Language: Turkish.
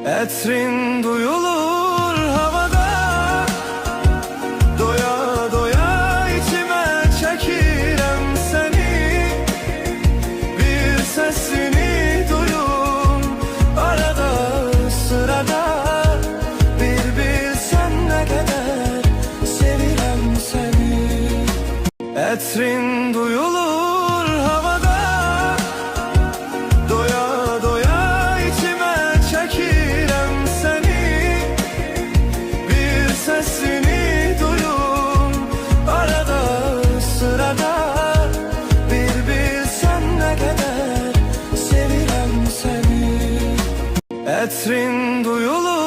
Etrin duyulur havada, doya doya içime çekirem seni. Bir sesini duyum arada sırada, bir bilsen ne kadar sevirem seni. Etrin duyulur havada, doya doya içime çekirem seni. Bir sesini duyum arada sırada, bir bilsen ne kadar sevirem seni. Etrin duyulur